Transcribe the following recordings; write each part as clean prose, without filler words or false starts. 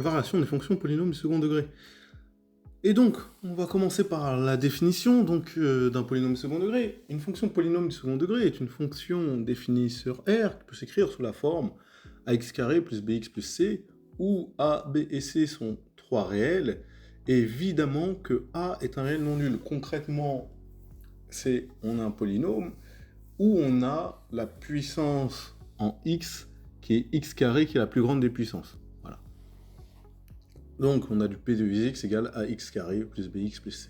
variation des fonctions polynômes du second degré. Et donc, on va commencer par la définition d'un polynôme du second degré. Une fonction polynôme du second degré est une fonction définie sur R qui peut s'écrire sous la forme ax carré plus bx plus c, où a, b et c sont trois réels, et évidemment que a est un réel non nul. Concrètement, on a un polynôme où on a la puissance en x qui est x carré qui est la plus grande des puissances. Voilà. Donc on a du p de x égale à x carré plus bx plus c.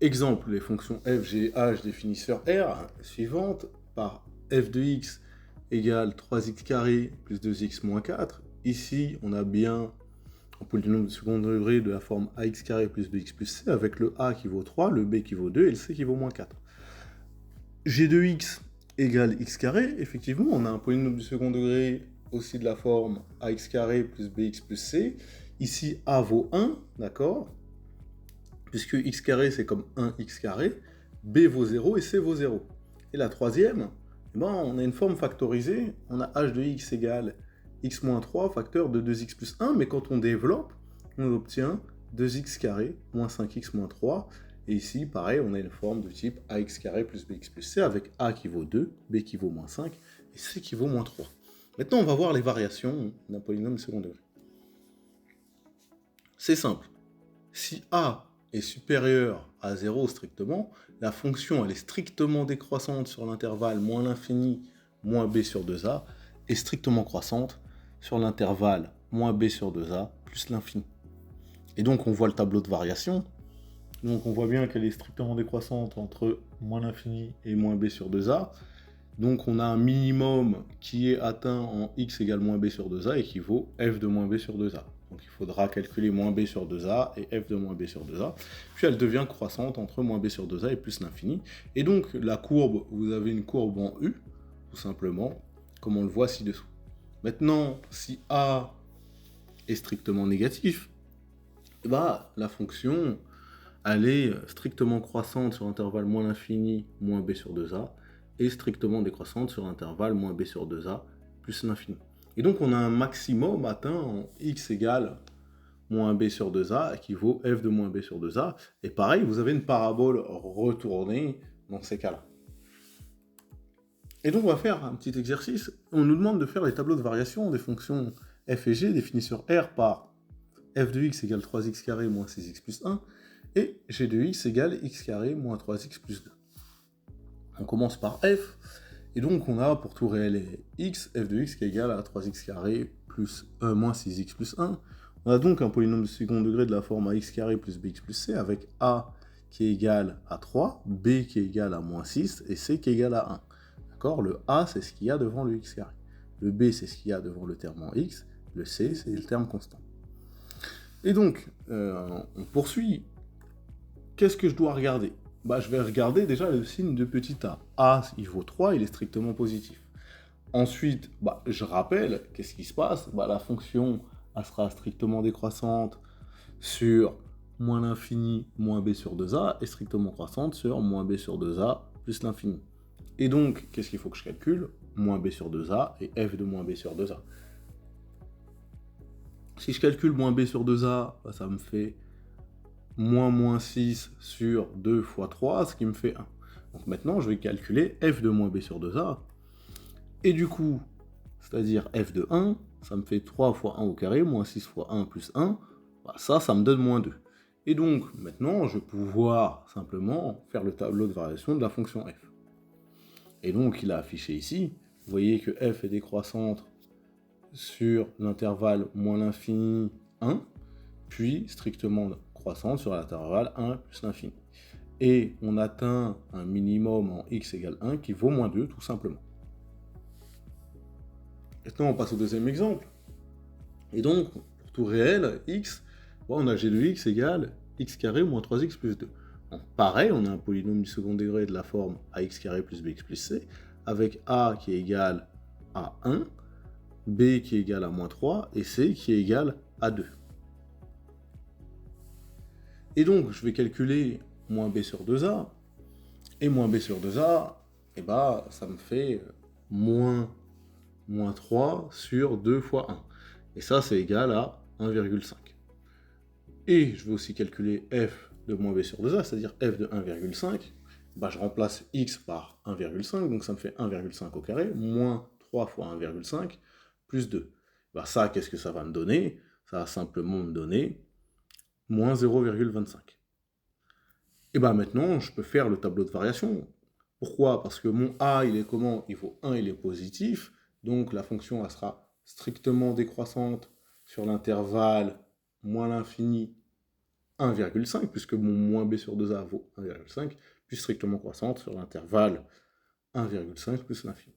Exemple, les fonctions f, g, h définies sur R suivantes par f de x égale 3x carré plus 2x moins 4. Ici, on a bien un polynôme de second degré de la forme ax carré plus bx plus c avec le a qui vaut 3, le b qui vaut 2 et le c qui vaut moins 4. G de x égale x carré, effectivement, on a un polynôme du second degré aussi de la forme ax carré plus bx plus c. Ici, a vaut 1, d'accord? Puisque x carré, c'est comme 1x carré, b vaut 0 et c vaut 0. Et la troisième, on a une forme factorisée, on a h de x égale x moins 3 facteur de 2x plus 1, mais quand on développe, on obtient 2x carré moins 5x moins 3. Et ici, pareil, on a une forme de type ax carré plus bx plus c avec a qui vaut 2, b qui vaut moins 5 et c qui vaut moins 3. Maintenant, on va voir les variations d'un polynôme second degré. C'est simple. Si a est supérieur à 0 strictement, la fonction elle est strictement décroissante sur l'intervalle moins l'infini moins b sur 2a et strictement croissante sur l'intervalle moins b sur 2a plus l'infini. Et donc on voit le tableau de variation. Donc on voit bien qu'elle est strictement décroissante entre moins l'infini et moins b sur 2a. Donc on a un minimum qui est atteint en x égale moins b sur 2a et qui vaut f de moins b sur 2a. Donc il faudra calculer moins b sur 2a et f de moins b sur 2a. Puis elle devient croissante entre moins b sur 2a et plus l'infini. Et donc la courbe, vous avez une courbe en U, tout simplement, comme on le voit ci-dessous. Maintenant, si a est strictement négatif, la fonction, elle est strictement croissante sur l'intervalle moins l'infini moins b sur 2a et strictement décroissante sur l'intervalle moins b sur 2a plus l'infini. Et donc on a un maximum atteint en x égale moins b sur 2a qui vaut f de moins b sur 2a. Et pareil, vous avez une parabole retournée dans ces cas-là. Et donc on va faire un petit exercice. On nous demande de faire les tableaux de variation des fonctions f et g définis sur R par f de x égale 3x carré moins 6x plus 1 et g de x égale x carré moins 3x plus 2. On commence par f. Et donc on a pour tout réel x, f de x qui est égal à 3x carré plus moins 6x plus 1. On a donc un polynôme de second degré de la forme ax carré plus bx plus c avec a qui est égal à 3, b qui est égal à moins 6 et c qui est égal à 1. D'accord? Le a c'est ce qu'il y a devant le x carré. Le b c'est ce qu'il y a devant le terme en x. Le c c'est le terme constant. Et donc on poursuit. Qu'est-ce que je dois regarder? Je vais regarder déjà le signe de petit a. A, il vaut 3, il est strictement positif. Ensuite, je rappelle, qu'est-ce qui se passe? La fonction, elle sera strictement décroissante sur moins l'infini, moins b sur 2a, et strictement croissante sur moins b sur 2a plus l'infini. Et donc, qu'est-ce qu'il faut que je calcule? Moins b sur 2a et f de moins b sur 2a. Si je calcule moins b sur 2a, ça me fait moins 6 sur 2 fois 3, ce qui me fait 1. Donc maintenant, je vais calculer f de moins b sur 2a. Et du coup, c'est-à-dire f de 1, ça me fait 3 fois 1 au carré, moins 6 fois 1 plus 1. Ça me donne moins 2. Et donc, maintenant, je vais pouvoir simplement faire le tableau de variation de la fonction f. Et donc, il a affiché ici. Vous voyez que f est décroissante sur l'intervalle moins l'infini 1, puis strictement croissante sur l'intervalle 1 plus l'infini. Et on atteint un minimum en x égale 1 qui vaut moins 2 tout simplement. Maintenant on passe au deuxième exemple. Et donc pour tout réel, x, on a g de x égale x carré moins 3x plus 2. Donc pareil, on a un polynôme du second degré de la forme ax carré plus bx plus c, avec a qui est égal à 1, b qui est égal à moins 3, et c qui est égal à 2. Et donc, je vais calculer moins b sur 2a, et moins b sur 2a, ça me fait moins 3 sur 2 fois 1. Et ça, c'est égal à 1,5. Et je vais aussi calculer f de moins b sur 2a, c'est-à-dire f de 1,5. Bah, je remplace x par 1,5, donc ça me fait 1,5 au carré, moins 3 fois 1,5, plus 2. Bah, ça, qu'est-ce que ça va me donner? Ça va simplement me donner moins 0,25. Et bah maintenant, je peux faire le tableau de variation. Pourquoi? Parce que mon a, il est comment? Il vaut 1, il est positif, donc la fonction, elle sera strictement décroissante sur l'intervalle moins l'infini 1,5, puisque mon moins b sur 2a vaut 1,5, puis strictement croissante sur l'intervalle 1,5 plus l'infini.